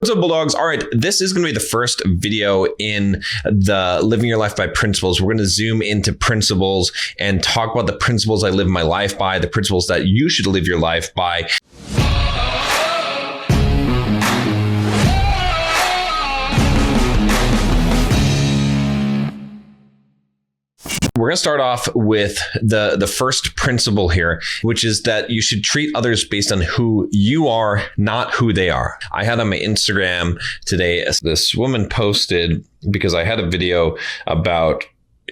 What's up, Bulldogs? All right, this is going to be the first video in the Living Your Life by Principles. We're going to zoom into principles and talk about the principles I live my life by, the principles that you should live your life by. We're going to start off with the first principle here, which is that you should treat others based on who you are, not who they are. I had on my Instagram today, this woman posted, because I had a video about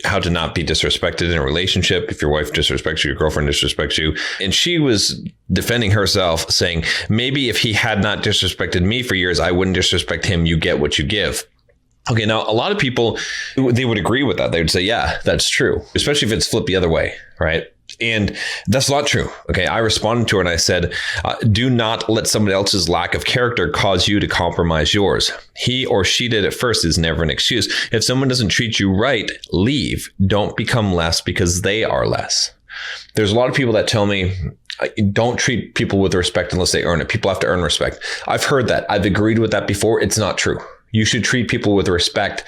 how to not be disrespected in a relationship. If your wife disrespects you, your girlfriend disrespects you. And she was defending herself, saying, maybe if he had not disrespected me for years, I wouldn't disrespect him. You get what you give. Okay, now a lot of people, they would agree with that. They would say, yeah, that's true, especially if it's flipped the other way, right? And that's not true. Okay, I responded to her and I said, do not let somebody else's lack of character cause you to compromise yours. He or she did it first is never an excuse. If someone doesn't treat you right, leave. Don't become less because they are less. There's a lot of people that tell me, don't treat people with respect unless they earn it. People have to earn respect. I've heard that. I've agreed with that before. It's not true. You should treat people with respect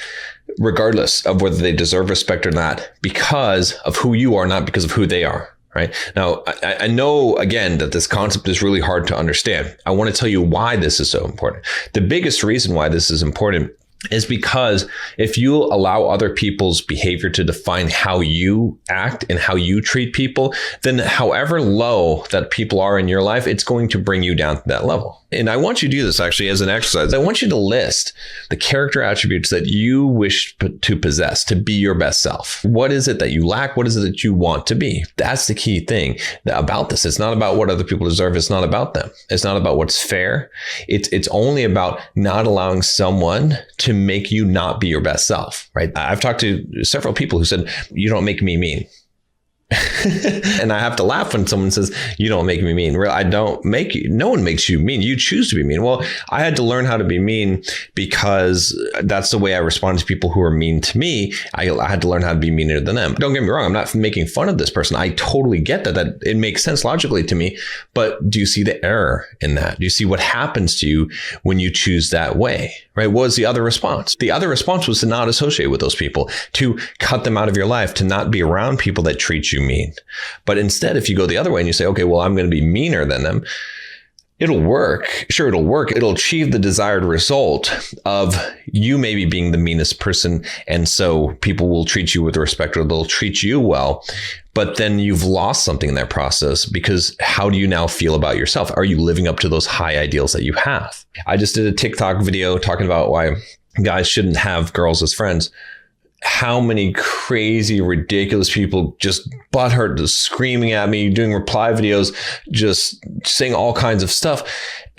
regardless of whether they deserve respect or not, because of who you are, not because of who they are. Right now, I know, again, that this concept is really hard to understand. I want to tell you why this is so important. The biggest reason why this is important is because if you allow other people's behavior to define how you act and how you treat people, then however low that people are in your life, it's going to bring you down to that level. And I want you to do this actually as an exercise. I want you to list the character attributes that you wish to possess to be your best self. What is it that you lack? What is it that you want to be? That's the key thing about this. It's not about what other people deserve. It's not about them. It's not about what's fair. It's only about not allowing someone to make you not be your best self, right? I've talked to several people who said, you don't make me mean. And I have to laugh when someone says, you don't make me mean. I don't make you. No one makes you mean. You choose to be mean. Well, I had to learn how to be mean because that's the way I respond to people who are mean to me. I had to learn how to be meaner than them. Don't get me wrong. I'm not making fun of this person. I totally get that it makes sense logically to me. But do you see the error in that? Do you see what happens to you when you choose that way? Right? What was the other response? The other response was to not associate with those people, to cut them out of your life, to not be around people that treat you mean. But instead, if you go the other way and you say, okay, well, I'm going to be meaner than them, it'll work. Sure, it'll work. It'll achieve the desired result of you maybe being the meanest person. And so people will treat you with respect or they'll treat you well. But then you've lost something in that process, because how do you now feel about yourself? Are you living up to those high ideals that you have? I just did a TikTok video talking about why guys shouldn't have girls as friends. How many crazy, ridiculous people just butthurt, just screaming at me, doing reply videos, just saying all kinds of stuff.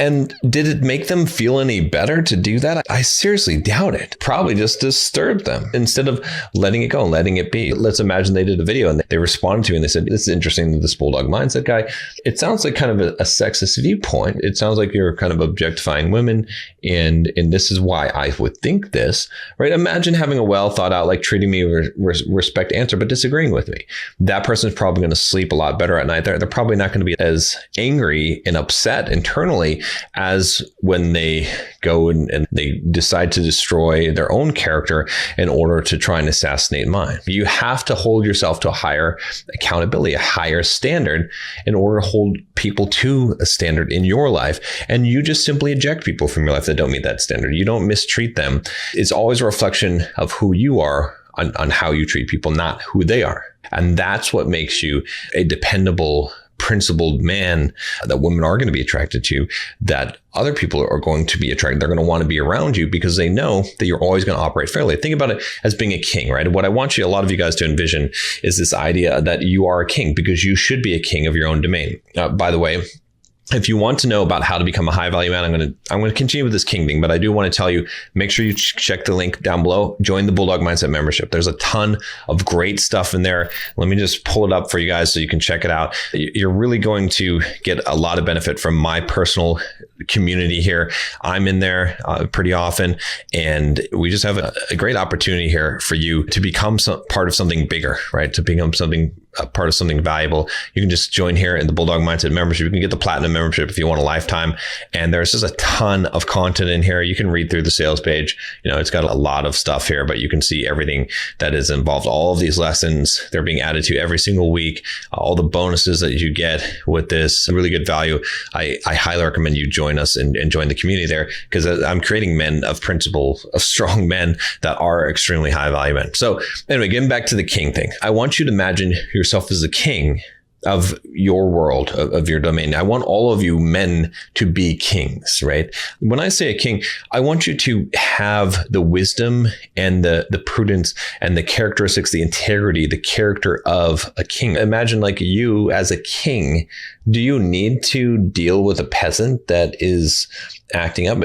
And did it make them feel any better to do that? I seriously doubt it. Probably just disturbed them instead of letting it go and letting it be. Let's imagine they did a video and they responded to me and they said, this is interesting, this Bulldog mindset guy. It sounds like kind of a sexist viewpoint. It sounds like you're kind of objectifying women. And this is why I would think this, right? Imagine having a well thought out, like treating me with respect answer, but disagreeing with me. That person's probably going to sleep a lot better at night. They're probably not going to be as angry and upset internally as when they go and they decide to destroy their own character in order to try and assassinate mine. You have to hold yourself to a higher accountability, a higher standard in order to hold people to a standard in your life. And you just simply eject people from your life that don't meet that standard. You don't mistreat them. It's always a reflection of who you are on how you treat people, not who they are. And that's what makes you a dependable, principled man that women are going to be attracted to, that other people are going to be attracted. They're going to want to be around you because they know that you're always going to operate fairly. Think about it as being a king, right? What I want a lot of you guys to envision is this idea that you are a king because you should be a king of your own domain. By the way, if you want to know about how to become a high value man, I'm going to continue with this king thing, but I do want to tell you, make sure you check the link down below. Join the Bulldog Mindset membership. There's a ton of great stuff in there. Let me just pull it up for you guys so you can check it out. You're really going to get a lot of benefit from my personal community here. I'm in there pretty often, and we just have a great opportunity here for you to become part of something bigger, right? To become something a part of something valuable, you can just join here in the Bulldog Mindset membership. You can get the platinum membership if you want a lifetime. And there's just a ton of content in here. You can read through the sales page. It's got a lot of stuff here, but you can see everything that is involved. All of these lessons, they're being added to every single week. All the bonuses that you get with this, really good value. I highly recommend you join us and join the community there, because I'm creating men of principle, of strong men that are extremely high value men. So anyway, getting back to the king thing, I want you to imagine yourself as the king of your world, of your domain. I want all of you men to be kings, right? When I say a king, I want you to have the wisdom and the prudence and the characteristics, the integrity, the character of a king. Imagine like you as a king, do you need to deal with a peasant that is acting up?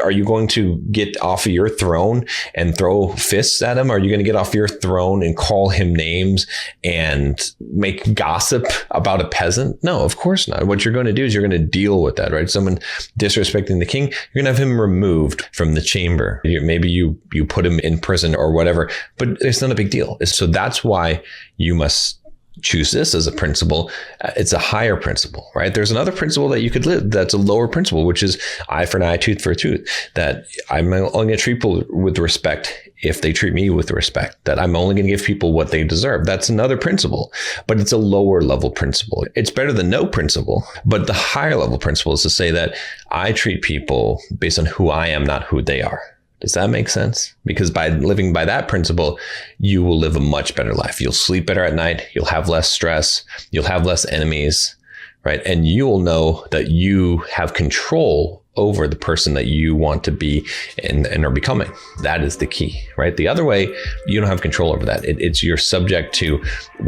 Are you going to get off of your throne and throw fists at him? Are you going to get off your throne and call him names and make gossip about a peasant? No, of course not. What you're going to do is you're going to deal with that, right? Someone disrespecting the king, you're going to have him removed from the chamber. Maybe you put him in prison or whatever, but it's not a big deal. So that's why you must choose this as a principle. It's a higher principle, right? There's another principle that you could live that's a lower principle, which is eye for an eye, tooth for a tooth, that I'm only going to treat people with respect if they treat me with respect, that I'm only going to give people what they deserve. That's another principle, but it's a lower level principle. It's better than no principle, but the higher level principle is to say that I treat people based on who I am, not who they are. Does that make sense? Because by living by that principle, you will live a much better life. You'll sleep better at night. You'll have less stress. You'll have less enemies, right? And you'll know that you have control over the person that you want to be and are becoming. That is the key, right? The other way, you don't have control over that. You're subject to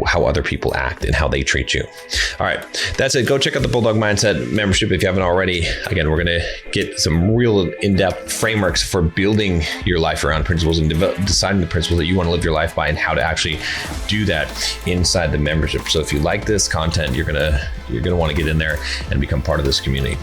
how other people act and how they treat you. All right, that's it. Go check out the Bulldog Mindset membership if you haven't already. Again, we're going to get some real in-depth frameworks for building your life around principles and deciding the principles that you want to live your life by and how to actually do that inside the membership. So if you like this content, you're going to want to get in there and become part of this community.